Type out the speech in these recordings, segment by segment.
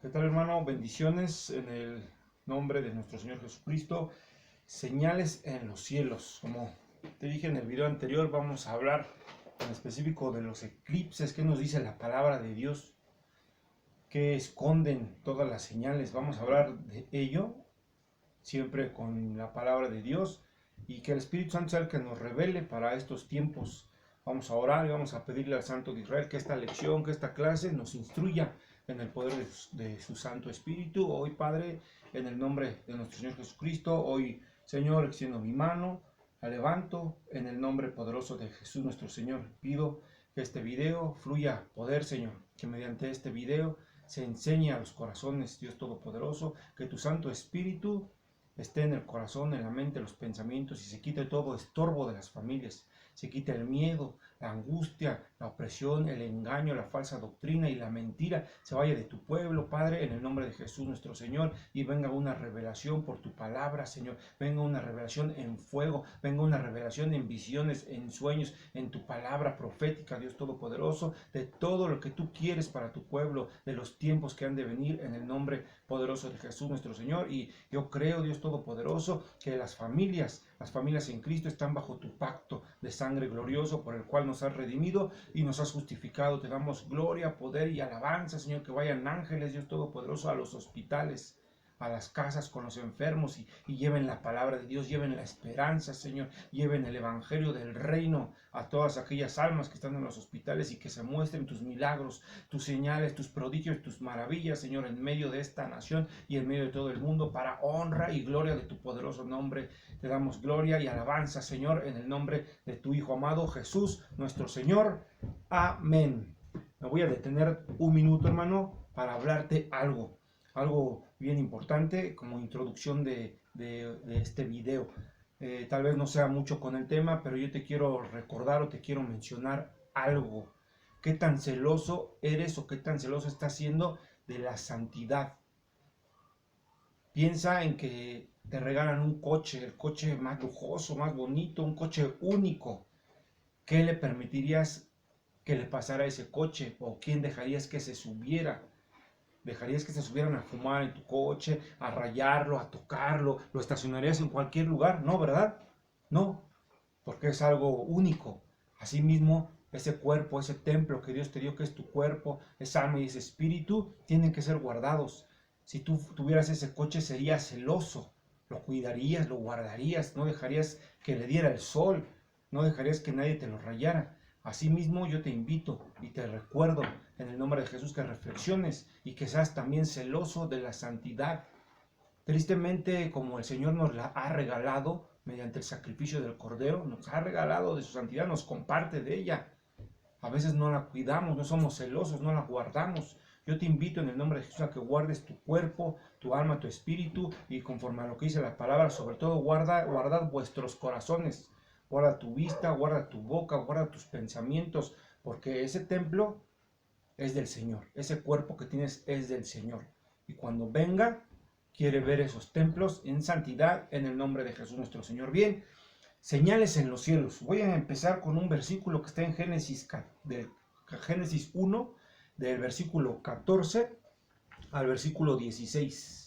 ¿Qué tal, hermano? Bendiciones en el nombre de nuestro Señor Jesucristo. Señales en los cielos. Como te dije en el video anterior, vamos a hablar en específico de los eclipses. ¿Qué nos dice la palabra de Dios? ¿Qué esconden todas las señales? Vamos a hablar de ello, siempre con la palabra de Dios, y que el Espíritu Santo sea el que nos revele para estos tiempos. Vamos a orar y vamos a pedirle al Santo de Israel que esta lección, que esta clase nos instruya en el poder de su Santo Espíritu. Hoy, Padre, en el nombre de nuestro Señor Jesucristo, hoy, Señor, extiendo mi mano, la levanto en el nombre poderoso de Jesús nuestro Señor. Pido que este video fluya poder, Señor, que mediante este video se enseñe a los corazones, Dios Todopoderoso, que tu Santo Espíritu esté en el corazón, en la mente, los pensamientos, y se quite todo estorbo de las familias, se quite el miedo, la angustia, la opresión, el engaño, la falsa doctrina y la mentira, se vaya de tu pueblo, Padre, en el nombre de Jesús nuestro Señor, y venga una revelación por tu palabra, Señor, venga una revelación en fuego, venga una revelación en visiones, en sueños, en tu palabra profética, Dios Todopoderoso, de todo lo que tú quieres para tu pueblo, de los tiempos que han de venir, en el nombre poderoso de Jesús nuestro Señor. Y yo creo, Dios Todopoderoso, que las familias en Cristo están bajo tu pacto de sangre glorioso por el cual nos has redimido y nos has justificado. Te damos gloria, poder y alabanza, Señor, que vayan ángeles, Dios Todopoderoso, a los hospitales, a las casas con los enfermos y lleven la palabra de Dios, lleven la esperanza, Señor, lleven el evangelio del reino a todas aquellas almas que están en los hospitales, y que se muestren tus milagros, tus señales, tus prodigios, tus maravillas, Señor, en medio de esta nación y en medio de todo el mundo, para honra y gloria de tu poderoso nombre. Te damos gloria y alabanza, Señor, en el nombre de tu Hijo amado Jesús, nuestro Señor. Amén. Me voy a detener un minuto, hermano, para hablarte algo bien importante como introducción de este video. Tal vez no sea mucho con el tema, pero yo te quiero recordar o te quiero mencionar algo. ¿Qué tan celoso eres o qué tan celoso estás siendo de la santidad? Piensa en que te regalan un coche, el coche más lujoso, más bonito, un coche único. ¿Qué le permitirías que le pasara a ese coche? ¿O quién dejarías que se subiera? ¿Dejarías que se subieran a fumar en tu coche, a rayarlo, a tocarlo? ¿Lo estacionarías en cualquier lugar? No, ¿verdad? No, porque es algo único. Asimismo, ese cuerpo, ese templo que Dios te dio, que es tu cuerpo, esa alma y ese espíritu, tienen que ser guardados. Si tú tuvieras ese coche, serías celoso, lo cuidarías, lo guardarías, no dejarías que le diera el sol, no dejarías que nadie te lo rayara. Asimismo, yo te invito y te recuerdo en el nombre de Jesús que reflexiones y que seas también celoso de la santidad. Tristemente, como el Señor nos la ha regalado mediante el sacrificio del Cordero, nos ha regalado de su santidad, nos comparte de ella. A veces no la cuidamos, no somos celosos, no la guardamos. Yo te invito en el nombre de Jesús a que guardes tu cuerpo, tu alma, tu espíritu, y conforme a lo que dice la palabra, sobre todo guardad vuestros corazones. Guarda tu vista, guarda tu boca, guarda tus pensamientos, porque ese templo es del Señor. Ese cuerpo que tienes es del Señor. Y cuando venga, quiere ver esos templos en santidad en el nombre de Jesús nuestro Señor. Bien, señales en los cielos. Voy a empezar con un versículo que está en Génesis 1, del versículo 14 al versículo 16.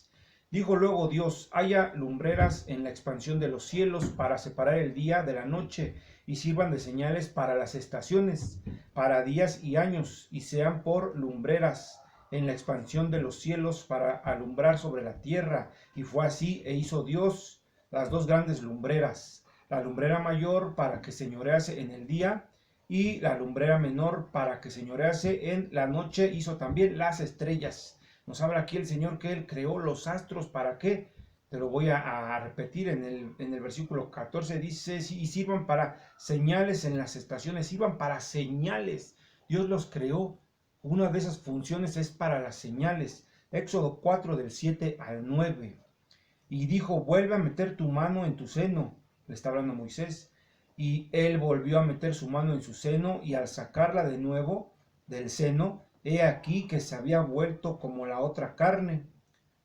Dijo luego Dios: haya lumbreras en la expansión de los cielos para separar el día de la noche, y sirvan de señales para las estaciones, para días y años, y sean por lumbreras en la expansión de los cielos para alumbrar sobre la tierra. Y fue así, e hizo Dios las dos grandes lumbreras, la lumbrera mayor para que señorease en el día, y la lumbrera menor para que señorease en la noche. Hizo también las estrellas. Nos habla aquí el Señor que Él creó los astros. ¿Para qué? Te lo voy a repetir en el versículo 14. Dice: y sirvan para señales en las estaciones. Sirvan para señales. Dios los creó. Una de esas funciones es para las señales. Éxodo 4 del 7 al 9. Y dijo: vuelve a meter tu mano en tu seno. Le está hablando a Moisés. Y él volvió a meter su mano en su seno, y al sacarla de nuevo del seno, he aquí que se había vuelto como la otra carne.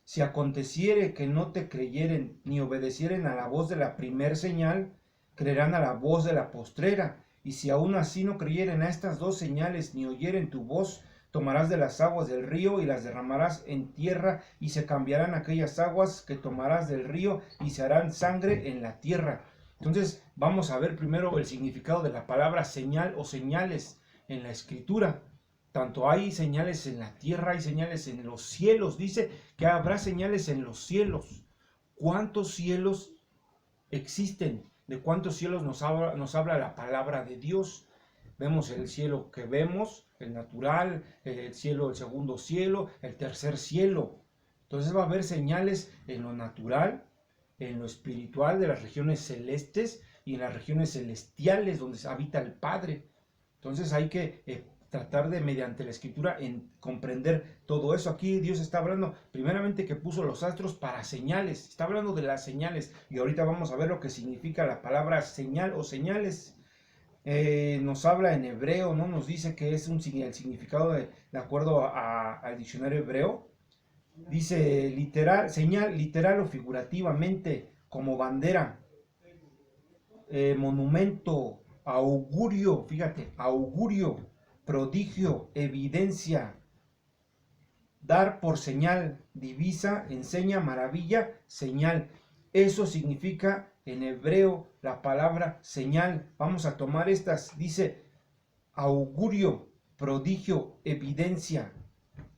Si aconteciere que no te creyeren ni obedecieren a la voz de la primer señal, creerán a la voz de la postrera. Y si aún así no creyeren a estas dos señales, ni oyeren tu voz, tomarás de las aguas del río y las derramarás en tierra, y se cambiarán aquellas aguas que tomarás del río y se harán sangre en la tierra. Entonces vamos a ver primero el significado de la palabra señal o señales en la escritura. Tanto hay señales en la tierra, hay señales en los cielos. Dice que habrá señales en los cielos. ¿Cuántos cielos existen? ¿De cuántos cielos nos habla la palabra de Dios? Vemos el cielo que vemos, el natural, el cielo, el segundo cielo, el tercer cielo. Entonces va a haber señales en lo natural, en lo espiritual de las regiones celestes y en las regiones celestiales donde habita el Padre. Entonces hay que tratar de, mediante la escritura, en comprender todo eso. Aquí Dios está hablando primeramente que puso los astros para señales, está hablando de las señales, y ahorita vamos a ver lo que significa la palabra señal o señales. Nos habla en hebreo, ¿no? Nos dice que es el significado de acuerdo al diccionario hebreo. Dice literal, señal, literal o figurativamente, como bandera, monumento, augurio, fíjate, augurio, prodigio, evidencia, dar por señal, divisa, enseña, maravilla, señal. Eso significa en hebreo la palabra señal. Vamos a tomar estas. Dice augurio, prodigio, evidencia,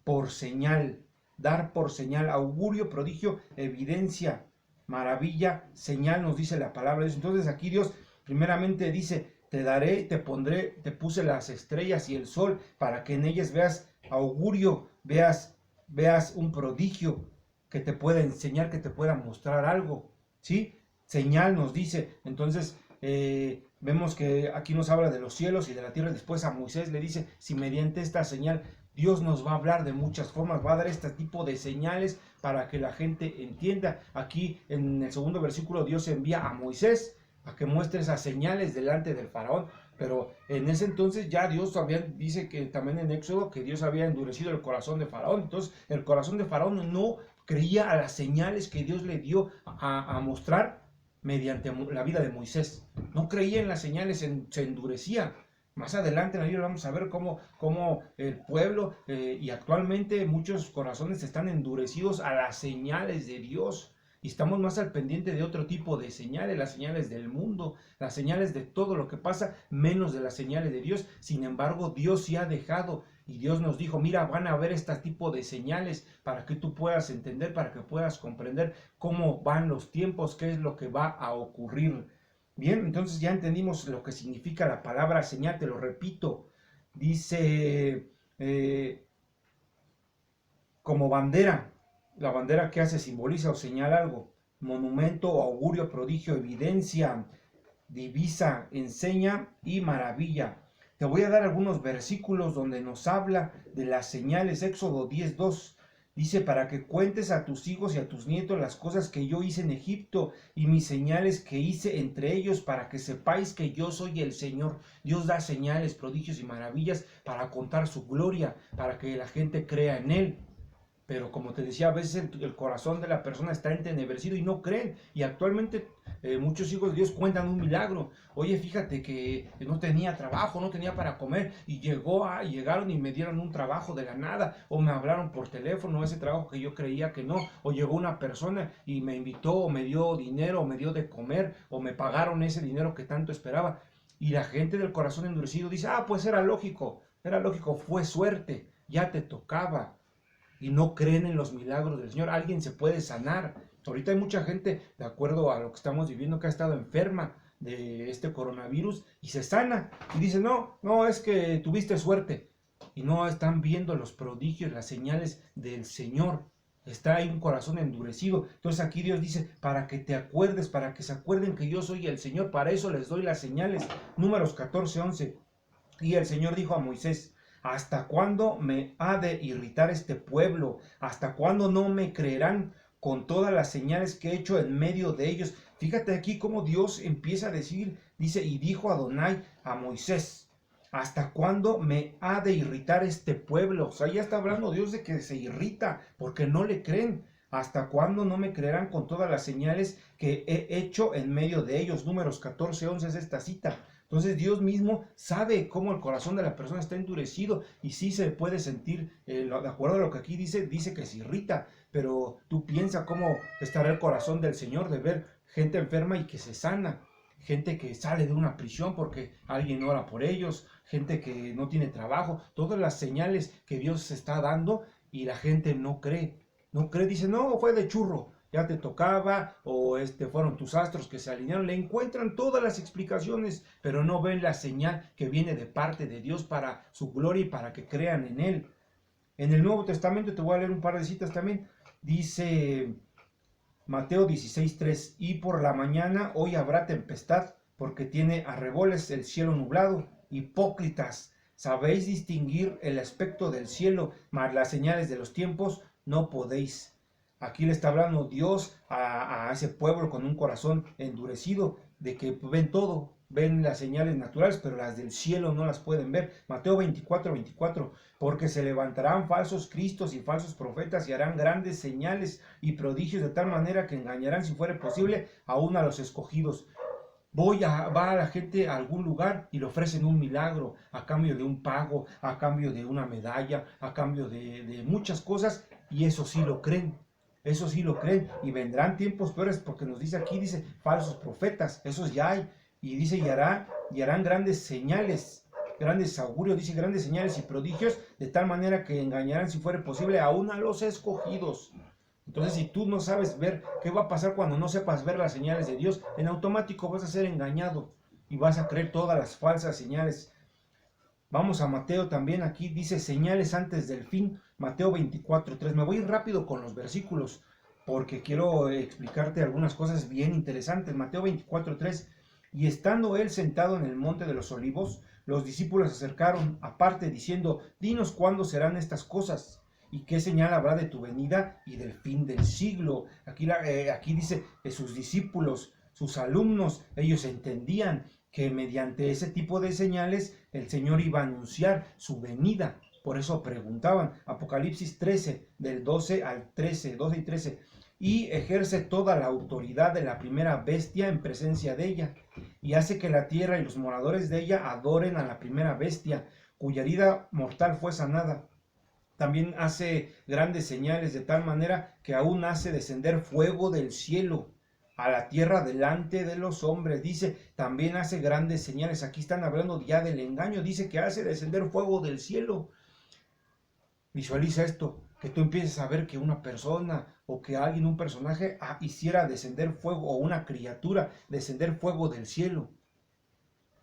por señal. Dar por señal, augurio, prodigio, evidencia, maravilla, señal, nos dice la palabra de Dios. Entonces aquí Dios primeramente dice: te daré, te pondré, te puse las estrellas y el sol para que en ellas veas augurio, veas un prodigio que te pueda enseñar, que te pueda mostrar algo, ¿sí? Señal nos dice. Entonces vemos que aquí nos habla de los cielos y de la tierra. Después a Moisés le dice: si mediante esta señal, Dios nos va a hablar de muchas formas, va a dar este tipo de señales para que la gente entienda. Aquí en el segundo versículo Dios envía a Moisés a que muestre esas señales delante del faraón. Pero en ese entonces ya Dios dice que también en Éxodo que Dios había endurecido el corazón de Faraón. Entonces el corazón de Faraón no creía a las señales que Dios le dio a mostrar mediante la vida de Moisés. No creía en las señales, se endurecía. Más adelante en la Biblia vamos a ver cómo el pueblo y actualmente muchos corazones están endurecidos a las señales de Dios. Y estamos más al pendiente de otro tipo de señales, las señales del mundo, las señales de todo lo que pasa, menos de las señales de Dios. Sin embargo, Dios sí ha dejado, y Dios nos dijo: mira, van a haber este tipo de señales para que tú puedas entender, para que puedas comprender cómo van los tiempos, qué es lo que va a ocurrir. Bien, entonces ya entendimos lo que significa la palabra señal. Te lo repito. Dice como bandera. La bandera que hace, simboliza o señala algo. Monumento, augurio, prodigio, evidencia, divisa, enseña y maravilla. Te voy a dar algunos versículos donde nos habla de las señales. Éxodo 10:2 dice: para que cuentes a tus hijos y a tus nietos las cosas que yo hice en Egipto y mis señales que hice entre ellos, para que sepáis que yo soy el Señor. Dios da señales, prodigios y maravillas para contar su gloria, para que la gente crea en Él. Pero como te decía, a veces el corazón de la persona está entenebrecido y no creen. Y actualmente muchos hijos de Dios cuentan un milagro. Oye, fíjate que no tenía trabajo, no tenía para comer, y llegaron y me dieron un trabajo de la nada, o me hablaron por teléfono, ese trabajo que yo creía que no, o llegó una persona y me invitó, o me dio dinero, o me dio de comer, o me pagaron ese dinero que tanto esperaba. Y la gente del corazón endurecido dice: pues era lógico, fue suerte, ya te tocaba. Y no creen en los milagros del Señor. Alguien se puede sanar. Ahorita hay mucha gente, de acuerdo a lo que estamos viviendo, que ha estado enferma de este coronavirus y se sana. Y dice: no, es que tuviste suerte. Y no están viendo los prodigios, las señales del Señor. Está ahí un corazón endurecido. Entonces aquí Dios dice: para que te acuerdes, para que se acuerden que yo soy el Señor, para eso les doy las señales. Números 14:11. Y el Señor dijo a Moisés: ¿hasta cuándo me ha de irritar este pueblo? ¿Hasta cuándo no me creerán con todas las señales que he hecho en medio de ellos? Fíjate aquí cómo Dios empieza a decir, dice: y dijo Adonai a Moisés: ¿hasta cuándo me ha de irritar este pueblo? O sea, ya está hablando Dios de que se irrita porque no le creen. ¿Hasta cuándo no me creerán con todas las señales que he hecho en medio de ellos? Números 14:11 es esta cita. Entonces Dios mismo sabe cómo el corazón de la persona está endurecido y sí se puede sentir, de acuerdo a lo que aquí dice, dice que se irrita, pero tú piensa cómo estará el corazón del Señor de ver gente enferma y que se sana, gente que sale de una prisión porque alguien ora por ellos, gente que no tiene trabajo, todas las señales que Dios está dando y la gente no cree, no cree, dice, no, fue de churro, ya te tocaba, o fueron tus astros que se alinearon, le encuentran todas las explicaciones, pero no ven la señal que viene de parte de Dios para su gloria y para que crean en Él. En el Nuevo Testamento, te voy a leer un par de citas también, dice Mateo 16:3, y por la mañana hoy habrá tempestad, porque tiene arreboles el cielo nublado. Hipócritas, sabéis distinguir el aspecto del cielo, mas las señales de los tiempos no podéis. Aquí le está hablando Dios a ese pueblo con un corazón endurecido, de que ven todo, ven las señales naturales, pero las del cielo no las pueden ver. Mateo 24:24, porque se levantarán falsos cristos y falsos profetas y harán grandes señales y prodigios de tal manera que engañarán, si fuere posible, aún a los escogidos. Va a la gente a algún lugar y le ofrecen un milagro a cambio de un pago, a cambio de una medalla, a cambio de muchas cosas, y eso sí lo creen. Eso sí lo creen, y vendrán tiempos peores, porque nos dice aquí, dice, falsos profetas, esos ya hay, y dice, y harán grandes señales, grandes augurios, dice, grandes señales y prodigios, de tal manera que engañarán, si fuere posible, aún a los escogidos. Entonces, si tú no sabes ver qué va a pasar cuando no sepas ver las señales de Dios, en automático vas a ser engañado y vas a creer todas las falsas señales. Vamos a Mateo también, aquí dice señales antes del fin, Mateo 24:3. Me voy rápido con los versículos porque quiero explicarte algunas cosas bien interesantes. Mateo 24:3. Y estando él sentado en el monte de los olivos, los discípulos se acercaron aparte diciendo, dinos cuándo serán estas cosas y qué señal habrá de tu venida y del fin del siglo. Aquí dice sus discípulos, sus alumnos, ellos entendían que mediante ese tipo de señales el Señor iba a anunciar su venida. Por eso preguntaban, Apocalipsis 13, del 12 al 13, 12 y 13, y ejerce toda la autoridad de la primera bestia en presencia de ella, y hace que la tierra y los moradores de ella adoren a la primera bestia, cuya herida mortal fue sanada. También hace grandes señales de tal manera que aún hace descender fuego del cielo a la tierra delante de los hombres. Dice, también hace grandes señales. Aquí están hablando ya del engaño. Dice que hace descender fuego del cielo. Visualiza esto, que tú empieces a ver que una persona o que alguien, un personaje, hiciera descender fuego, o una criatura descender fuego del cielo.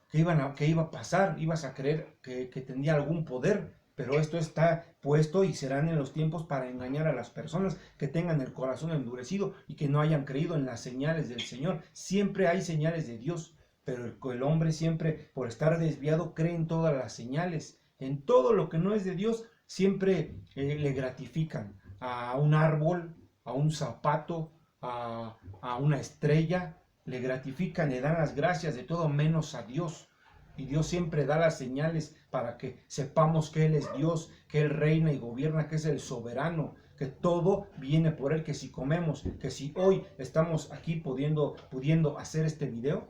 ¿Qué iba a pasar? Ibas a creer que tendría algún poder, pero esto está puesto y serán en los tiempos para engañar a las personas que tengan el corazón endurecido y que no hayan creído en las señales del Señor. Siempre hay señales de Dios, pero el hombre siempre, por estar desviado, cree en todas las señales. En todo lo que no es de Dios, siempre le gratifican a un árbol, a un zapato, a una estrella, le gratifican, le dan las gracias de todo menos a Dios. Y Dios siempre da las señales para que sepamos que Él es Dios, que Él reina y gobierna, que es el soberano, que todo viene por Él, que si comemos, que si hoy estamos aquí pudiendo hacer este video,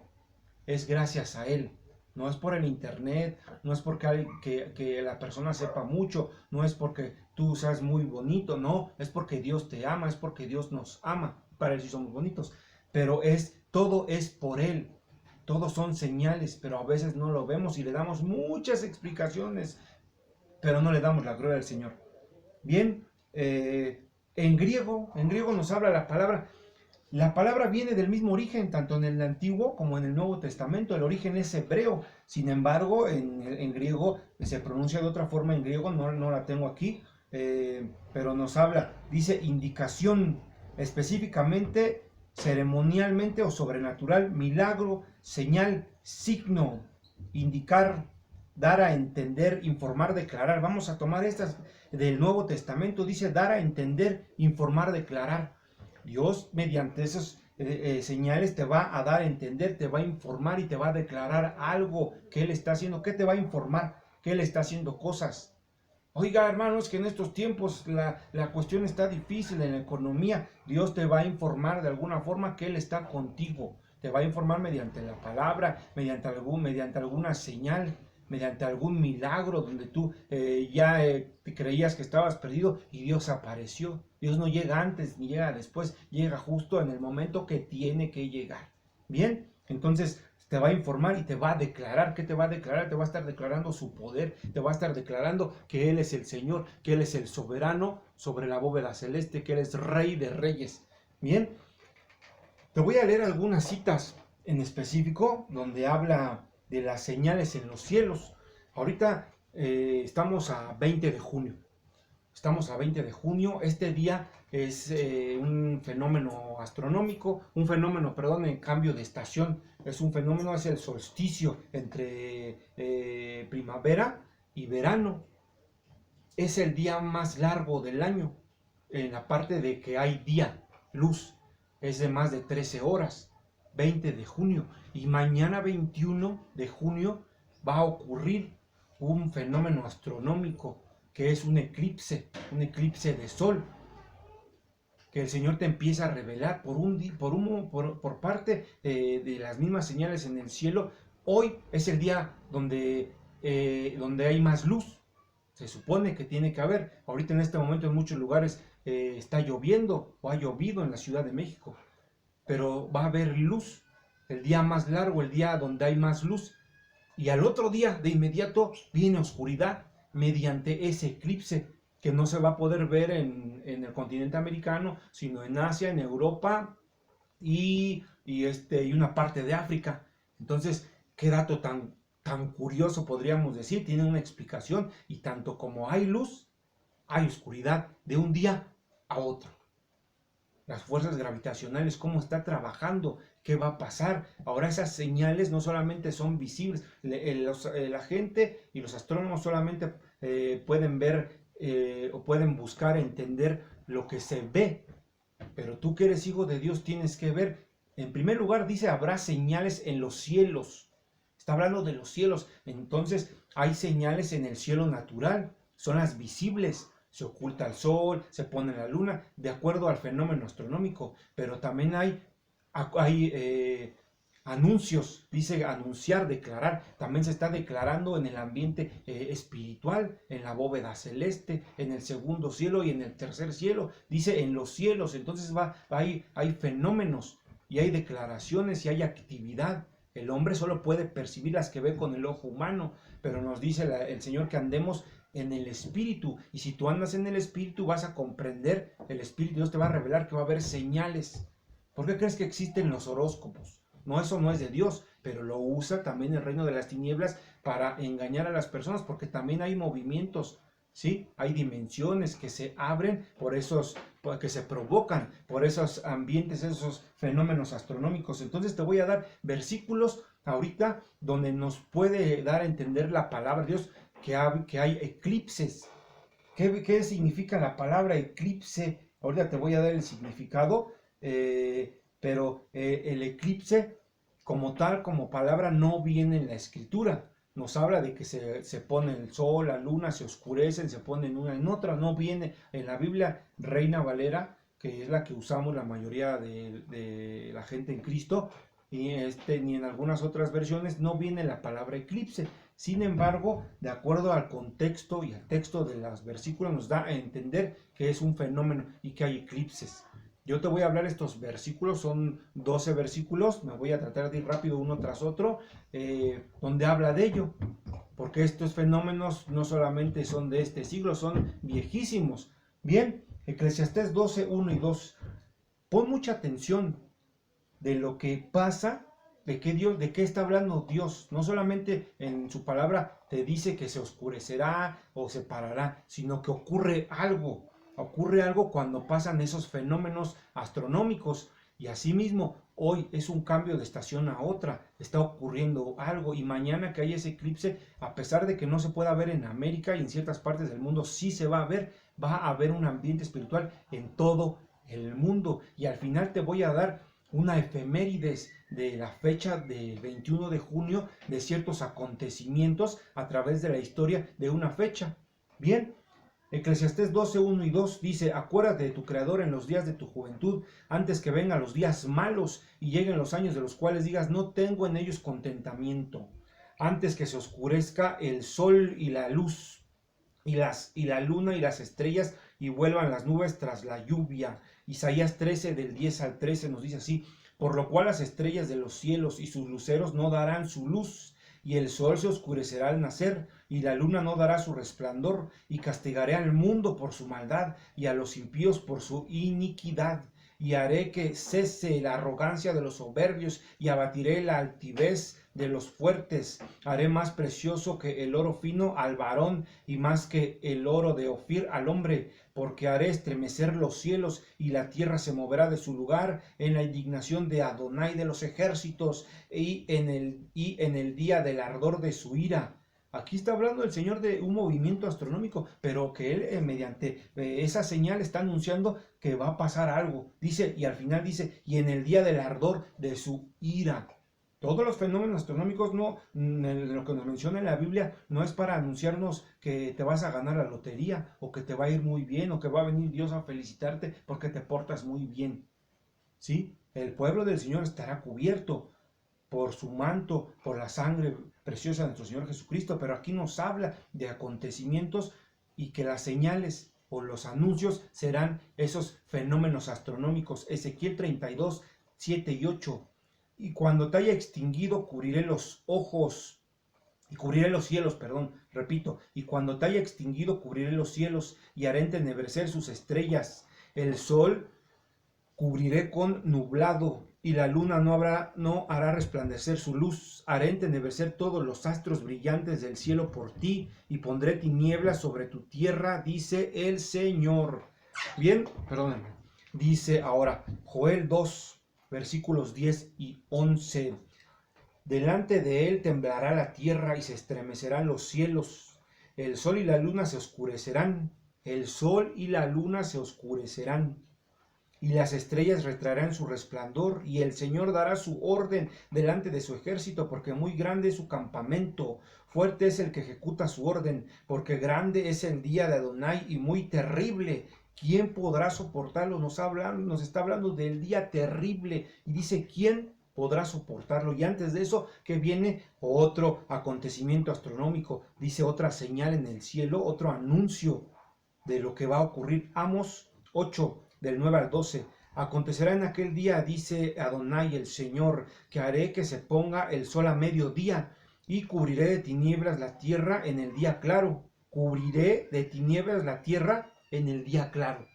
es gracias a Él. No es por el internet, no es porque que la persona sepa mucho, no es porque tú seas muy bonito, no, es porque Dios te ama, es porque Dios nos ama, para Él sí somos bonitos, pero todo es por Él. Todos son señales, pero a veces no lo vemos y le damos muchas explicaciones, pero no le damos la gloria al Señor. Bien, en griego nos habla la palabra viene del mismo origen, tanto en el Antiguo como en el Nuevo Testamento. El origen es hebreo, sin embargo, en griego se pronuncia de otra forma. En griego no la tengo aquí, pero nos habla, dice indicación, específicamente ceremonialmente o sobrenatural, milagro, señal, signo, indicar, dar a entender, informar, declarar. Vamos a tomar estas del Nuevo Testamento, dice dar a entender, informar, declarar. Dios mediante esas señales te va a dar a entender, te va a informar y te va a declarar algo que Él está haciendo. ¿Qué te va a informar? Que Él está haciendo cosas. Oiga, hermanos, que en estos tiempos la cuestión está difícil en la economía. Dios te va a informar de alguna forma que Él está contigo, te va a informar mediante la palabra, mediante alguna señal, mediante algún milagro donde tú te creías que estabas perdido y Dios apareció. Dios no llega antes ni llega después, llega justo en el momento que tiene que llegar. Bien, entonces te va a informar y te va a declarar. ¿Qué te va a declarar? Te va a estar declarando su poder, te va a estar declarando que Él es el Señor, que Él es el soberano sobre la bóveda celeste, que Él es Rey de Reyes. Bien, te voy a leer algunas citas en específico donde habla de las señales en los cielos. Ahorita estamos a 20 de junio. Estamos a 20 de junio. Este día es un fenómeno astronómico, perdón, en cambio de estación. Es un fenómeno, es el solsticio entre primavera y verano. Es el día más largo del año, en la parte de que hay día, luz. Es de más de 13 horas, 20 de junio. Y mañana 21 de junio va a ocurrir un fenómeno astronómico que es un eclipse de sol, que el Señor te empieza a revelar por parte de las mismas señales en el cielo. Hoy es el día donde hay más luz. Se supone que tiene que haber. Ahorita en este momento en muchos lugares está lloviendo o ha llovido en la Ciudad de México. Pero va a haber luz. El día más largo, el día donde hay más luz. Y al otro día, de inmediato, viene oscuridad mediante ese eclipse que no se va a poder ver en el continente americano, sino en Asia, en Europa y una parte de África. Entonces, qué dato tan curioso podríamos decir, tiene una explicación, y tanto como hay luz, hay oscuridad de un día a otro. Las fuerzas gravitacionales, cómo está trabajando, qué va a pasar. Ahora esas señales no solamente son visibles, la gente y los astrónomos solamente pueden ver o pueden buscar entender lo que se ve, pero tú que eres hijo de Dios tienes que ver. En primer lugar dice, habrá señales en los cielos. Está hablando de los cielos. Entonces hay señales en el cielo natural, son las visibles. Se oculta el sol, se pone la luna, de acuerdo al fenómeno astronómico. Pero también hay anuncios, dice anunciar, declarar. También se está declarando en el ambiente espiritual, en la bóveda celeste, en el segundo cielo y en el tercer cielo. Dice en los cielos. Entonces hay fenómenos y hay declaraciones y hay actividad. El hombre solo puede percibir las que ve con el ojo humano, pero nos dice el Señor que andemos en el Espíritu, y si tú andas en el Espíritu vas a comprender, el Espíritu Dios te va a revelar que va a haber señales. ¿Por qué crees que existen los horóscopos? No, eso no es de Dios, pero lo usa también el reino de las tinieblas para engañar a las personas, porque también hay movimientos, ¿sí? Hay dimensiones que se abren que se provocan por esos ambientes, esos fenómenos astronómicos. Entonces te voy a dar versículos ahorita donde nos puede dar a entender la palabra de Dios, que hay eclipses. ¿Qué significa la palabra eclipse? Ahorita te voy a dar el significado, pero el eclipse como tal, como palabra, no viene en la escritura. Nos habla de que se pone el sol, la luna, se oscurecen, se ponen una en otra. No viene en la Biblia Reina Valera, que es la que usamos la mayoría de la gente en Cristo, y ni en algunas otras versiones no viene la palabra eclipse. Sin embargo, de acuerdo al contexto y al texto de los versículos, nos da a entender que es un fenómeno y que hay eclipses. Yo te voy a hablar estos versículos, son 12 versículos, me voy a tratar de ir rápido uno tras otro, donde habla de ello, porque estos fenómenos no solamente son de este siglo, son viejísimos. Bien, Eclesiastés 12, 1 y 2. Pon mucha atención de lo que pasa, de qué está hablando Dios. No solamente en su palabra te dice que se oscurecerá o se parará, sino que ocurre algo cuando pasan esos fenómenos astronómicos. Y asimismo, hoy es un cambio de estación a otra, está ocurriendo algo, y mañana que hay ese eclipse, a pesar de que no se pueda ver en América y en ciertas partes del mundo, sí se va a ver, va a haber un ambiente espiritual en todo el mundo. Y al final te voy a dar una efemérides de la fecha del 21 de junio, de ciertos acontecimientos a través de la historia de una fecha. Bien, Eclesiastés 12, 1 y 2 dice: acuérdate de tu Creador en los días de tu juventud, antes que vengan los días malos y lleguen los años de los cuales digas: no tengo en ellos contentamiento. Antes que se oscurezca el sol y la luz, y la luna y las estrellas, y vuelvan las nubes tras la lluvia. Isaías 13, del 10 al 13 nos dice así: por lo cual las estrellas de los cielos y sus luceros no darán su luz, y el sol se oscurecerá al nacer, y la luna no dará su resplandor, y castigaré al mundo por su maldad, y a los impíos por su iniquidad, y haré que cese la arrogancia de los soberbios, y abatiré la altivez de los fuertes. Haré más precioso que el oro fino al varón, y más que el oro de Ofir al hombre, porque haré estremecer los cielos, y la tierra se moverá de su lugar en la indignación de Adonai de los ejércitos, y en el día del ardor de su ira. Aquí está hablando el Señor de un movimiento astronómico, pero que Él mediante esa señal está anunciando que va a pasar algo. Dice, y al final dice: y en el día del ardor de su ira. Todos los fenómenos astronómicos, no, lo que nos menciona en la Biblia, no es para anunciarnos que te vas a ganar la lotería, o que te va a ir muy bien, o que va a venir Dios a felicitarte porque te portas muy bien. ¿Sí? El pueblo del Señor estará cubierto por su manto, por la sangre preciosa de nuestro Señor Jesucristo, pero aquí nos habla de acontecimientos, y que las señales o los anuncios serán esos fenómenos astronómicos. Ezequiel 32, 7 y 8. Y cuando te haya extinguido, cubriré los ojos, y cubriré los cielos, perdón, repito, y cuando te haya extinguido, cubriré los cielos, y haré entenebrecer sus estrellas. El sol cubriré con nublado, y la luna no hará resplandecer su luz. Haré entenebrecer todos los astros brillantes del cielo por ti, y pondré tinieblas sobre tu tierra, dice el Señor. Bien, perdónenme. Dice ahora Joel 2, versículos 10 y 11. Delante de él temblará la tierra, y se estremecerán los cielos. El sol y la luna se oscurecerán. El sol y la luna se oscurecerán, y las estrellas retraerán su resplandor, y el Señor dará su orden delante de su ejército, porque muy grande es su campamento. Fuerte es el que ejecuta su orden, porque grande es el día de Adonai y muy terrible. ¿Quién podrá soportarlo? Nos está hablando del día terrible, y dice: ¿quién podrá soportarlo? Y antes de eso, que viene otro acontecimiento astronómico, dice: otra señal en el cielo, otro anuncio de lo que va a ocurrir. Amos 8, del 9 al 12. Acontecerá en aquel día, dice Adonai el Señor, que haré que se ponga el sol a mediodía, y cubriré de tinieblas la tierra en el día claro. Cubriré de tinieblas la tierra en el día claro.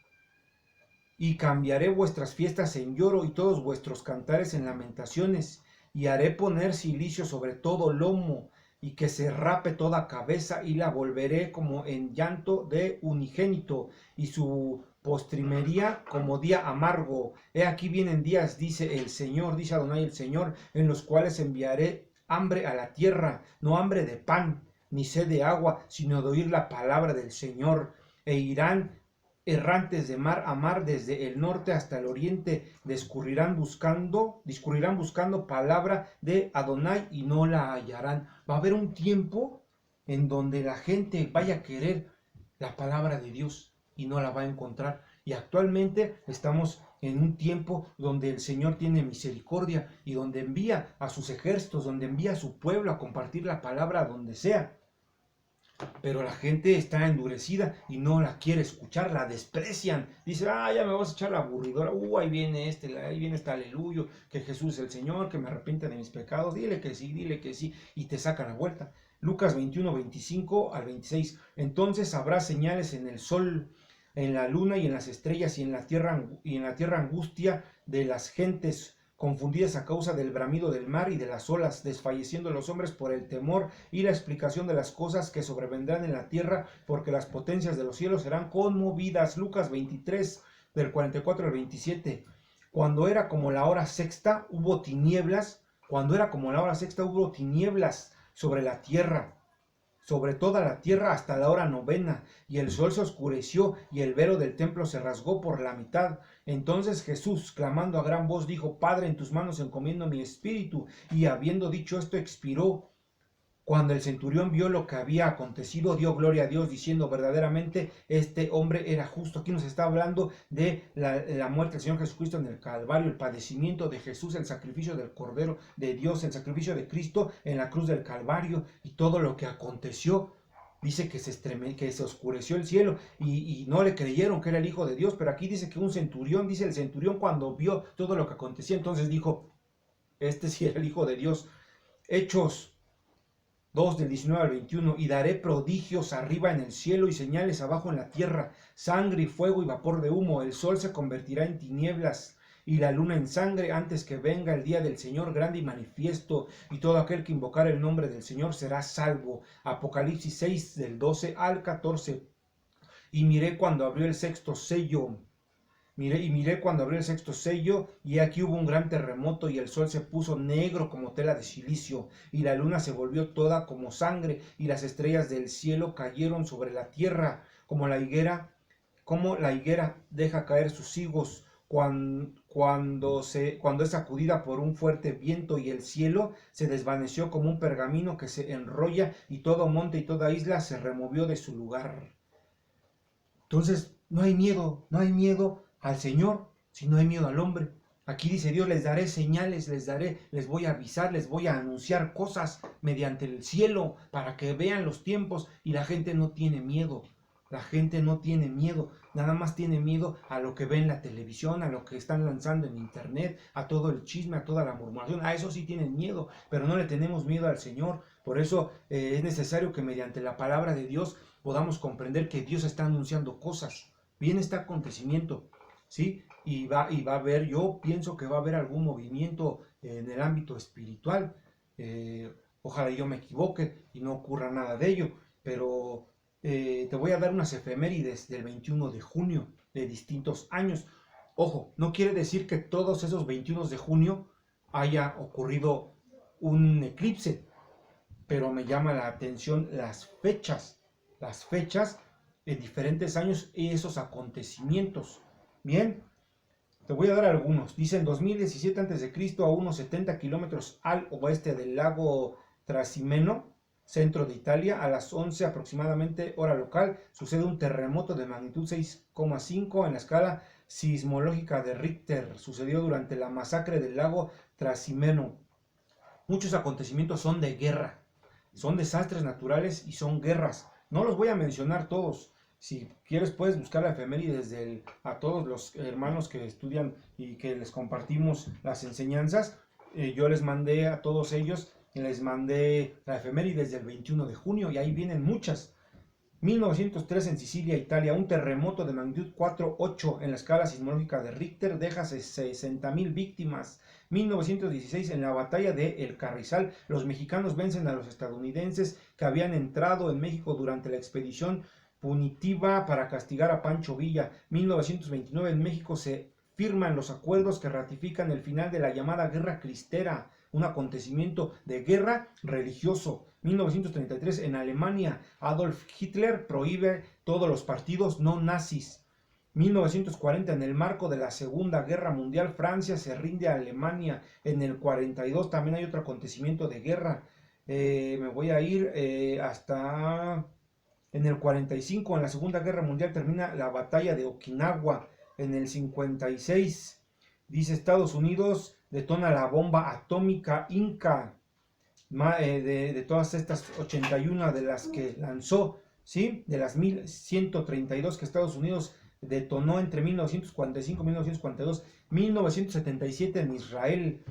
Y cambiaré vuestras fiestas en lloro, y todos vuestros cantares en lamentaciones. Y haré poner cilicio sobre todo lomo, y que se rape toda cabeza, y la volveré como en llanto de unigénito, y su postrimería como día amargo. He aquí vienen días, dice el Señor, dice Adonai el Señor, en los cuales enviaré hambre a la tierra, no hambre de pan, ni sed de agua, sino de oír la palabra del Señor. E irán errantes de mar a mar, desde el norte hasta el oriente, discurrirán buscando palabra de Adonai, y no la hallarán. Va a haber un tiempo en donde la gente vaya a querer la palabra de Dios y no la va a encontrar. Y actualmente estamos en un tiempo donde el Señor tiene misericordia, y donde envía a sus ejércitos, donde envía a su pueblo a compartir la palabra donde sea. Pero la gente está endurecida y no la quiere escuchar, la desprecian. Dice: ya me vas a echar la aburridora. Ahí viene ahí viene este aleluyo, que Jesús es el Señor, que me arrepiente de mis pecados. Dile que sí, y te sacan la vuelta. Lucas 21, 25 al 26. Entonces habrá señales en el sol, en la luna y en las estrellas, y en la tierra angustia de las gentes, confundidas a causa del bramido del mar y de las olas, desfalleciendo los hombres por el temor y la explicación de las cosas que sobrevendrán en la tierra, porque las potencias de los cielos serán conmovidas. Lucas 23, del 44 al 27. Cuando era como la hora sexta, hubo tinieblas sobre la tierra, sobre toda la tierra, hasta la hora novena, y el sol se oscureció, y el velo del templo se rasgó por la mitad. Entonces Jesús, clamando a gran voz, dijo: Padre, en tus manos encomiendo mi espíritu. Y habiendo dicho esto, expiró. Cuando el centurión vio lo que había acontecido, dio gloria a Dios, diciendo: verdaderamente este hombre era justo. Aquí nos está hablando de la muerte del Señor Jesucristo en el Calvario, el padecimiento de Jesús, el sacrificio del Cordero de Dios, el sacrificio de Cristo en la cruz del Calvario y todo lo que aconteció. Dice que que se oscureció el cielo y no le creyeron que era el Hijo de Dios, pero aquí dice que un centurión, dice el centurión, cuando vio todo lo que acontecía, entonces dijo: este sí era el Hijo de Dios. Hechos 2 del 19 al 21, y daré prodigios arriba en el cielo y señales abajo en la tierra, sangre y fuego y vapor de humo, el sol se convertirá en tinieblas y la luna en sangre antes que venga el día del Señor grande y manifiesto, y todo aquel que invocar el nombre del Señor será salvo. Apocalipsis 6 del 12 al 14. Y miré cuando abrió el sexto sello. Miré cuando abrió el sexto sello, y aquí hubo un gran terremoto, y el sol se puso negro como tela de silicio, y la luna se volvió toda como sangre, y las estrellas del cielo cayeron sobre la tierra, como la higuera deja caer sus higos cuando es sacudida por un fuerte viento, y el cielo se desvaneció como un pergamino que se enrolla, y todo monte y toda isla se removió de su lugar. Entonces, no hay miedo al Señor, si no hay miedo al hombre. Aquí dice Dios: les daré señales, les voy a avisar, les voy a anunciar cosas mediante el cielo para que vean los tiempos, y la gente no tiene miedo. La gente no tiene miedo, nada más tiene miedo a lo que ve en la televisión, a lo que están lanzando en internet, a todo el chisme, a toda la murmuración. A eso sí tienen miedo, pero no le tenemos miedo al Señor. Por eso es necesario que mediante la palabra de Dios podamos comprender que Dios está anunciando cosas. Viene este acontecimiento, ¿sí? Y va a haber, yo pienso que va a haber algún movimiento en el ámbito espiritual. Ojalá yo me equivoque y no ocurra nada de ello, pero te voy a dar unas efemérides del 21 de junio de distintos años. Ojo, no quiere decir que todos esos 21 de junio haya ocurrido un eclipse, pero me llama la atención las fechas en diferentes años y esos acontecimientos. Bien, te voy a dar algunos. Dice: en 2017 a.C., a unos 70 kilómetros al oeste del lago Trasimeno, centro de Italia, a las 11 aproximadamente hora local, sucede un terremoto de magnitud 6,5 en la escala sismológica de Richter. Sucedió durante la masacre del lago Trasimeno. Muchos acontecimientos son de guerra, son desastres naturales y son guerras. No los voy a mencionar todos. Si quieres puedes buscar la efeméride a todos los hermanos que estudian y que les compartimos las enseñanzas. Yo les mandé a todos ellos, les mandé la efeméride del 21 de junio y ahí vienen muchas. 1903 en Sicilia, Italia, un terremoto de magnitud 4,8 en la escala sismológica de Richter deja 60,000 víctimas. 1916 en la batalla de El Carrizal, los mexicanos vencen a los estadounidenses que habían entrado en México durante la expedición punitiva para castigar a Pancho Villa. 1929 en México se firman los acuerdos que ratifican el final de la llamada Guerra Cristera, un acontecimiento de guerra religioso. 1933 en Alemania, Adolf Hitler prohíbe todos los partidos no nazis. 1940 en el marco de la Segunda Guerra Mundial, Francia se rinde a Alemania. En el 42 también hay otro acontecimiento de guerra. Me voy a ir hasta en el 45, en la Segunda Guerra Mundial termina la batalla de Okinawa. En el 56 dice Estados Unidos detona la bomba atómica Inca. De todas estas 81 de las que lanzó, ¿sí? De las 1132 que Estados Unidos detonó entre 1945 y 1942. 1977 en Israel,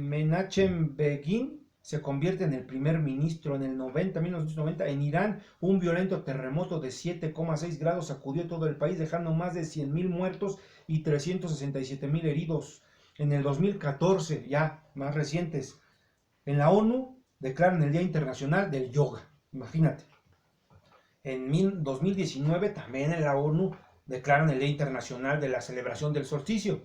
Menachem Begin se convierte en el primer ministro. En el 1990 en Irán, un violento terremoto de 7,6 grados sacudió todo el país, dejando más de 100,000 muertos y 367,000 heridos. En el 2014, ya más recientes, en la ONU declaran el Día Internacional del Yoga. Imagínate. En 2019 también en la ONU declaran el Día Internacional de la Celebración del Solsticio.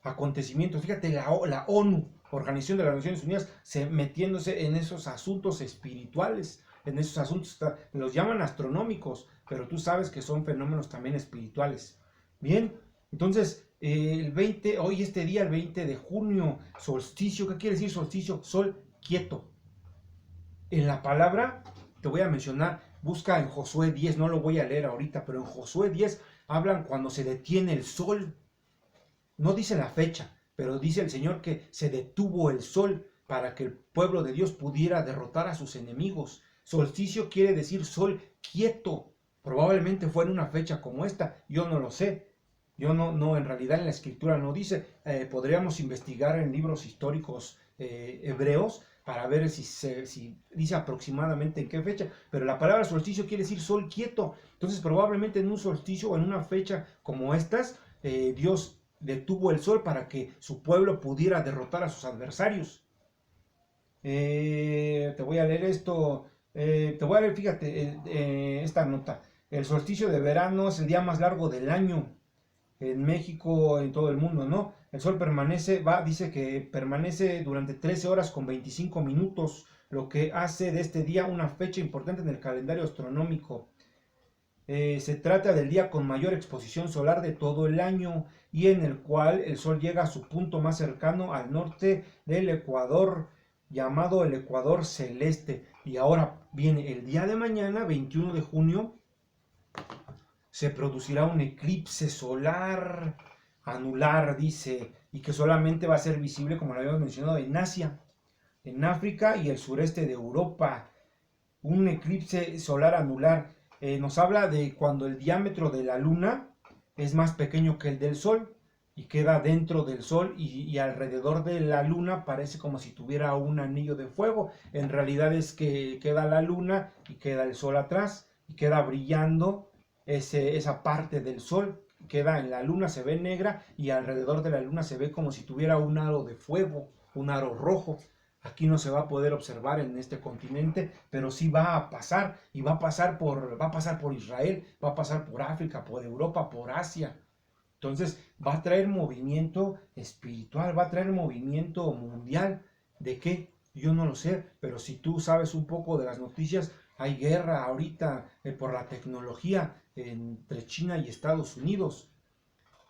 Acontecimientos, fíjate, la ONU, Organización de las Naciones Unidas, metiéndose en esos asuntos espirituales, en esos asuntos, los llaman astronómicos, pero tú sabes que son fenómenos también espirituales. Bien, entonces, hoy este día, el 20 de junio, solsticio. ¿Qué quiere decir solsticio? Sol quieto, En la palabra, te voy a mencionar, busca en Josué 10, no lo voy a leer ahorita, pero en Josué 10 hablan cuando se detiene el sol. No dice la fecha, pero dice el Señor que se detuvo el sol para que el pueblo de Dios pudiera derrotar a sus enemigos. Solsticio quiere decir sol quieto. Probablemente fue en una fecha como esta, yo no lo sé. Yo no, en realidad en la escritura no dice. Podríamos investigar en libros históricos hebreos para ver si dice aproximadamente en qué fecha, pero la palabra solsticio quiere decir sol quieto. Entonces probablemente en un solsticio o en una fecha como estas, Dios detuvo el sol para que su pueblo pudiera derrotar a sus adversarios. Te voy a leer esto, te voy a leer, fíjate, esta nota. El solsticio de verano es el día más largo del año en México, en todo el mundo, ¿no? El sol dice que permanece durante 13 horas con 25 minutos, lo que hace de este día una fecha importante en el calendario astronómico. Se trata del día con mayor exposición solar de todo el año y en el cual el Sol llega a su punto más cercano al norte del Ecuador, llamado el Ecuador celeste. Y ahora viene el día de mañana, 21 de junio, se producirá un eclipse solar anular, dice, y que solamente va a ser visible, como lo habíamos mencionado, en Asia, en África y el sureste de Europa. Un eclipse solar anular nos habla de cuando el diámetro de la luna es más pequeño que el del sol y queda dentro del sol y alrededor de la luna parece como si tuviera un anillo de fuego. En realidad es que queda la luna y queda el sol atrás y queda brillando esa parte del sol. Queda en la luna, se ve negra y alrededor de la luna se ve como si tuviera un aro de fuego, un aro rojo. Aquí no se va a poder observar en este continente, pero sí va a pasar y va a pasar por Israel, va a pasar por África, por Europa, por Asia. Entonces va a traer movimiento espiritual, va a traer movimiento mundial. ¿De qué? Yo no lo sé, pero si tú sabes un poco de las noticias, hay guerra ahorita por la tecnología entre China y Estados Unidos.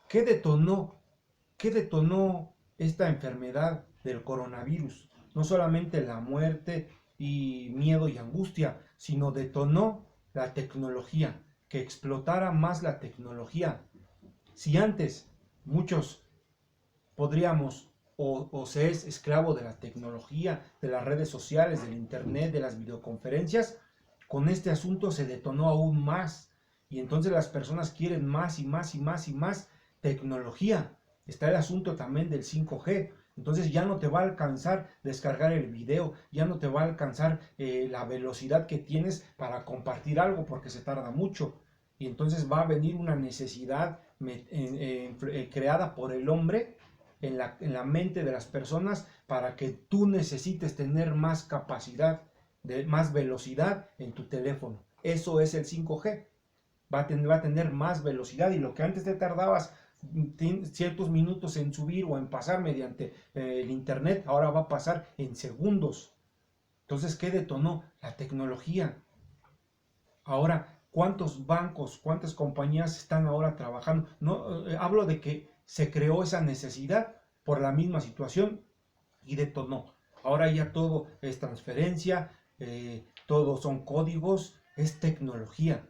¿Qué detonó? ¿Qué detonó esta enfermedad del coronavirus? No solamente la muerte y miedo y angustia, sino detonó la tecnología, que explotara más la tecnología. Si antes muchos podríamos o se es esclavo de la tecnología, de las redes sociales, del internet, de las videoconferencias, con este asunto se detonó aún más y entonces las personas quieren más y más y más y más tecnología. Está el asunto también del 5G. Entonces ya no te va a alcanzar descargar el video, ya no te va a alcanzar la velocidad que tienes para compartir algo porque se tarda mucho. Y entonces va a venir una necesidad creada por el hombre en la mente de las personas para que tú necesites tener más capacidad, más velocidad en tu teléfono. Eso es el 5G. Va a tener más velocidad y lo que antes te tardabas ciertos minutos en subir o en pasar mediante el internet, ahora va a pasar en segundos. Entonces, ¿qué detonó? La tecnología. Ahora, ¿cuántos bancos, cuántas compañías están ahora trabajando? No, hablo de que se creó esa necesidad por la misma situación y detonó. Ahora ya todo es transferencia, todo son códigos, es tecnología.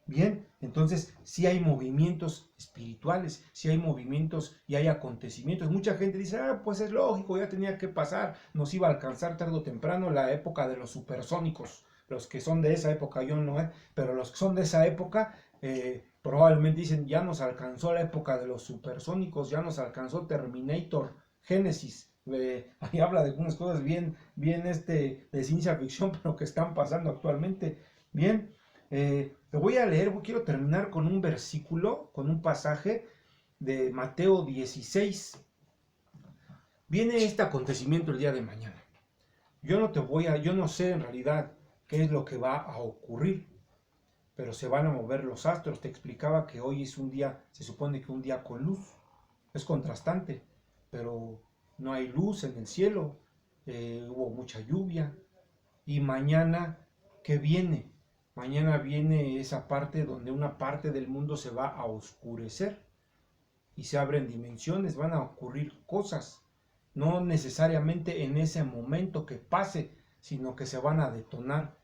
Bien, entonces sí hay movimientos espirituales, sí hay movimientos y hay acontecimientos. Mucha gente dice, pues es lógico, ya tenía que pasar, nos iba a alcanzar tarde o temprano la época de los supersónicos. Los que son de esa época, yo no, pero los que son de esa época probablemente dicen, ya nos alcanzó la época de los supersónicos, ya nos alcanzó Terminator, Génesis. Ahí habla de algunas cosas bien de ciencia ficción, pero que están pasando actualmente. Bien, te voy a leer, quiero terminar con un versículo, con un pasaje de Mateo 16. Viene este acontecimiento el día de mañana. Yo no sé en realidad qué es lo que va a ocurrir, pero se van a mover los astros. Te explicaba que hoy es un día, se supone que un día con luz, es contrastante, pero no hay luz en el cielo, hubo mucha lluvia, y mañana, ¿qué viene? Mañana viene esa parte donde una parte del mundo se va a oscurecer y se abren dimensiones, van a ocurrir cosas, no necesariamente en ese momento que pase, sino que se van a detonar.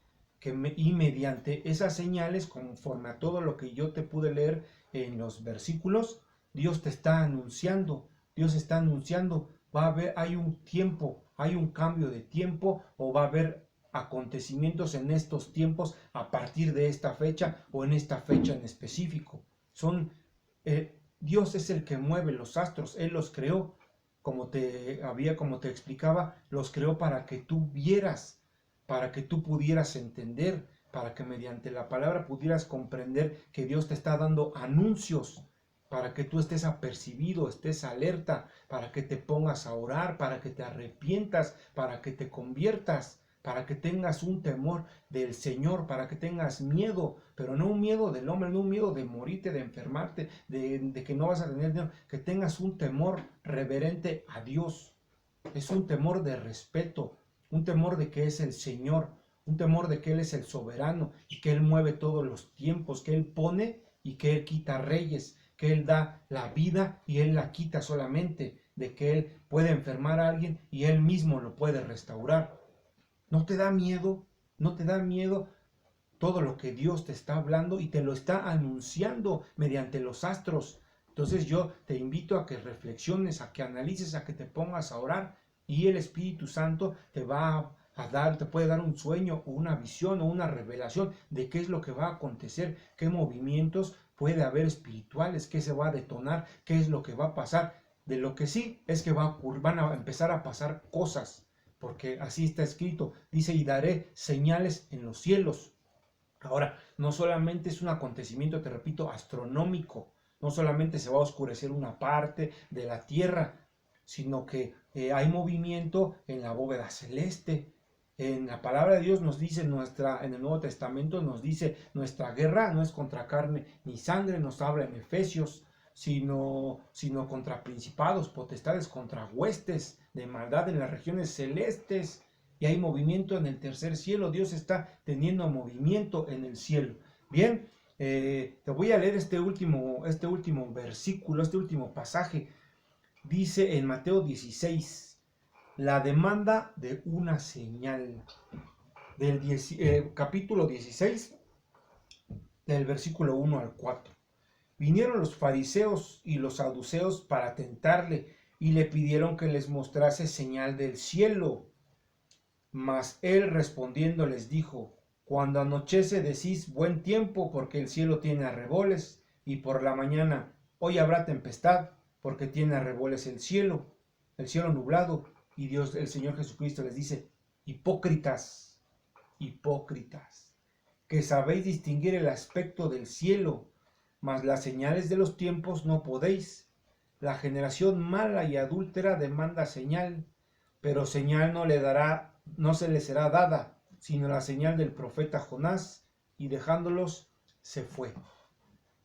Y mediante esas señales, conforme a todo lo que yo te pude leer en los versículos, Dios te está anunciando, va a haber, hay un tiempo, hay un cambio de tiempo, o va a haber acontecimientos en estos tiempos a partir de esta fecha o en esta fecha en específico. Dios es el que mueve los astros, Él los creó, como te explicaba, los creó para que tú vieras, para que tú pudieras entender, para que mediante la palabra pudieras comprender que Dios te está dando anuncios, para que tú estés apercibido, estés alerta, para que te pongas a orar, para que te arrepientas, para que te conviertas, para que tengas un temor del Señor, para que tengas miedo, pero no un miedo del hombre, no un miedo de morirte, de enfermarte, de que no vas a tener dinero, que tengas un temor reverente a Dios. Es un temor de respeto, un temor de que es el Señor, un temor de que Él es el soberano y que Él mueve todos los tiempos, que Él pone y que Él quita reyes, que Él da la vida y Él la quita solamente, de que Él puede enfermar a alguien y Él mismo lo puede restaurar. ¿No te da miedo? ¿No te da miedo todo lo que Dios te está hablando y te lo está anunciando mediante los astros? Entonces yo te invito a que reflexiones, a que analices, a que te pongas a orar, y el Espíritu Santo te va a dar, te puede dar un sueño o una visión o una revelación de qué es lo que va a acontecer, qué movimientos puede haber espirituales, qué se va a detonar, qué es lo que va a pasar. De lo que sí es que van a empezar a pasar cosas, porque así está escrito, dice, y daré señales en los cielos. Ahora, no solamente es un acontecimiento, te repito, astronómico, no solamente se va a oscurecer una parte de la tierra, sino que hay movimiento en la bóveda celeste. En la palabra de Dios nos dice, en el Nuevo Testamento nos dice, nuestra guerra no es contra carne ni sangre, nos habla en Efesios, sino contra principados, potestades, contra huestes de maldad en las regiones celestes. Y hay movimiento en el tercer cielo. Dios está teniendo movimiento en el cielo. Bien, te voy a leer este último versículo, este último pasaje. Dice en Mateo 16, la demanda de una señal. Del capítulo 16, del versículo 1 al 4. Vinieron los fariseos y los saduceos para tentarle y le pidieron que les mostrase señal del cielo. Mas él respondiendo les dijo, cuando anochece decís buen tiempo, porque el cielo tiene arreboles, y por la mañana hoy habrá tempestad, porque tiene arreboles el cielo nublado. Y Dios, el Señor Jesucristo les dice, hipócritas, que sabéis distinguir el aspecto del cielo, mas las señales de los tiempos no podéis. La generación mala y adúltera demanda señal, pero señal no se le será dada, sino la señal del profeta Jonás, y dejándolos se fue.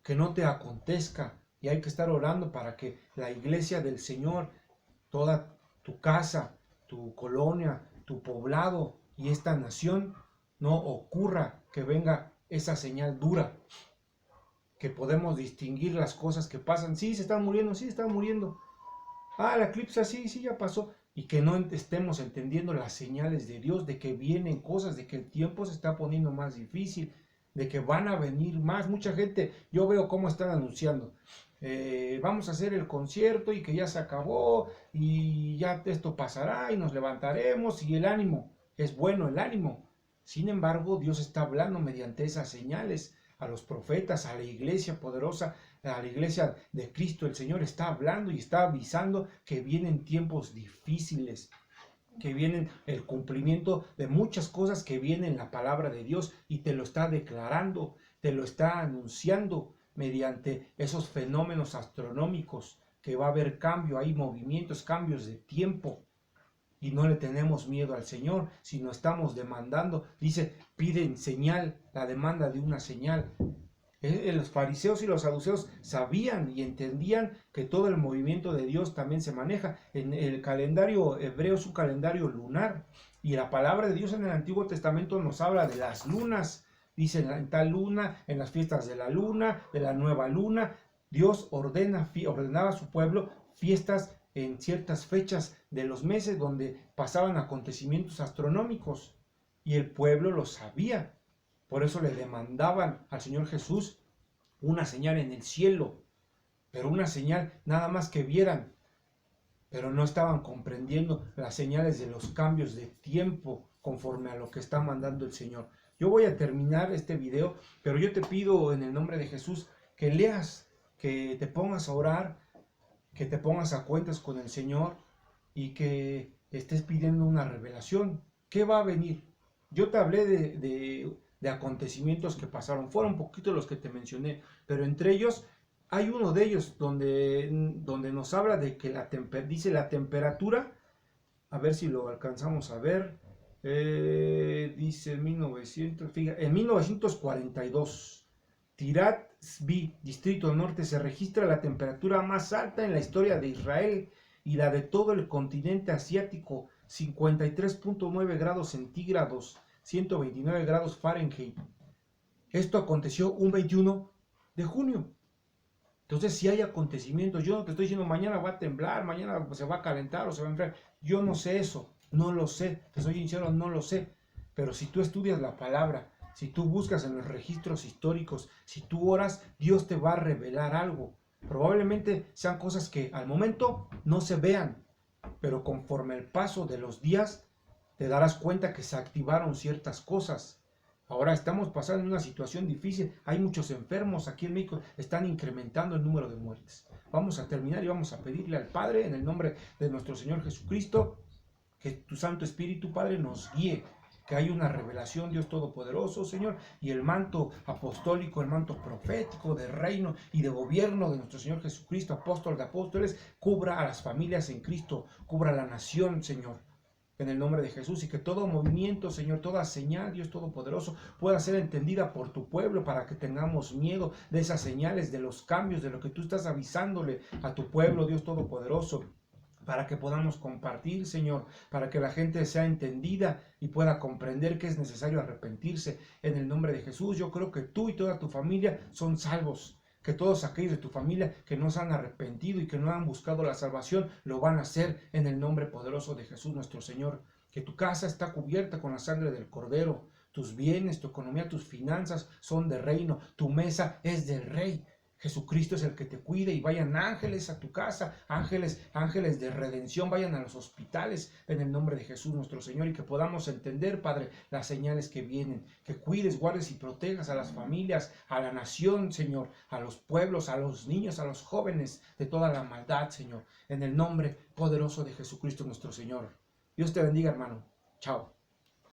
Que no te acontezca, y hay que estar orando para que la iglesia del Señor, toda tu casa, tu colonia, tu poblado y esta nación, no ocurra que venga esa señal dura, que podemos distinguir las cosas que pasan. Sí, se están muriendo. La eclipse, sí, ya pasó. Y que no estemos entendiendo las señales de Dios, de que vienen cosas, de que el tiempo se está poniendo más difícil, de que van a venir más. Mucha gente, yo veo cómo están anunciando, vamos a hacer el concierto y que ya se acabó y ya esto pasará y nos levantaremos, y el ánimo, es bueno el ánimo. Sin embargo, Dios está hablando mediante esas señales a los profetas, a la iglesia poderosa, a la iglesia de Cristo. El Señor está hablando y está avisando que vienen tiempos difíciles, que vienen el cumplimiento de muchas cosas que vienen en la palabra de Dios, y te lo está declarando, te lo está anunciando mediante esos fenómenos astronómicos, que va a haber cambio, hay movimientos, cambios de tiempo. Y no le tenemos miedo al Señor, sino estamos demandando. Dice, piden señal, la demanda de una señal. Los fariseos y los saduceos sabían y entendían que todo el movimiento de Dios también se maneja. En el calendario hebreo es un calendario lunar, y la palabra de Dios en el Antiguo Testamento nos habla de las lunas. Dice, en tal luna, en las fiestas de la luna, de la nueva luna, Dios ordenaba a su pueblo fiestas en ciertas fechas de los meses donde pasaban acontecimientos astronómicos. y el pueblo lo sabía. Por eso le demandaban al Señor Jesús una señal en el cielo, pero una señal nada más que vieran, pero no estaban comprendiendo las señales de los cambios de tiempo conforme a lo que está mandando el Señor. Yo voy a terminar este video, pero yo te pido en el nombre de Jesús que leas, que te pongas a orar, que te pongas a cuentas con el Señor y que estés pidiendo una revelación. ¿Qué va a venir? Yo te hablé de acontecimientos que pasaron, fueron poquitos los que te mencioné, pero entre ellos hay uno de ellos donde nos habla de que dice la temperatura, a ver si lo alcanzamos a ver, dice en 1942, Tirat Zvi, Distrito Norte, se registra la temperatura más alta en la historia de Israel y la de todo el continente asiático, 53.9 grados centígrados, 129 grados Fahrenheit. Esto aconteció un 21 de junio. Entonces, si hay acontecimientos, yo no te estoy diciendo mañana va a temblar, mañana se va a calentar o se va a enfriar. Yo no sé eso, no lo sé, te soy sincero, no lo sé. Pero si tú estudias la palabra, si tú buscas en los registros históricos, si tú oras, Dios te va a revelar algo. Probablemente sean cosas que al momento no se vean, pero conforme el paso de los días, te darás cuenta que se activaron ciertas cosas. Ahora estamos pasando una situación difícil, hay muchos enfermos aquí en México, están incrementando el número de muertes. Vamos a terminar y vamos a pedirle al Padre, en el nombre de nuestro Señor Jesucristo, que tu Santo Espíritu, Padre, nos guíe, que haya una revelación, Dios Todopoderoso, Señor, y el manto apostólico, el manto profético de reino y de gobierno de nuestro Señor Jesucristo, apóstol de apóstoles, cubra a las familias en Cristo, cubra a la nación, Señor, en el nombre de Jesús, y que todo movimiento, Señor, toda señal, Dios Todopoderoso, pueda ser entendida por tu pueblo para que tengamos miedo de esas señales, de los cambios, de lo que tú estás avisándole a tu pueblo, Dios Todopoderoso, para que podamos compartir, Señor, para que la gente sea entendida y pueda comprender que es necesario arrepentirse. En el nombre de Jesús, yo creo que tú y toda tu familia son salvos, que todos aquellos de tu familia que no se han arrepentido y que no han buscado la salvación, lo van a hacer en el nombre poderoso de Jesús nuestro Señor. Que tu casa está cubierta con la sangre del Cordero, tus bienes, tu economía, tus finanzas son de reino, tu mesa es del Rey. Jesucristo es el que te cuide y vayan ángeles a tu casa, ángeles de redención, vayan a los hospitales en el nombre de Jesús nuestro Señor y que podamos entender, Padre, las señales que vienen, que cuides, guardes y protejas a las familias, a la nación, Señor, a los pueblos, a los niños, a los jóvenes de toda la maldad, Señor, en el nombre poderoso de Jesucristo nuestro Señor. Dios te bendiga, hermano. Chao.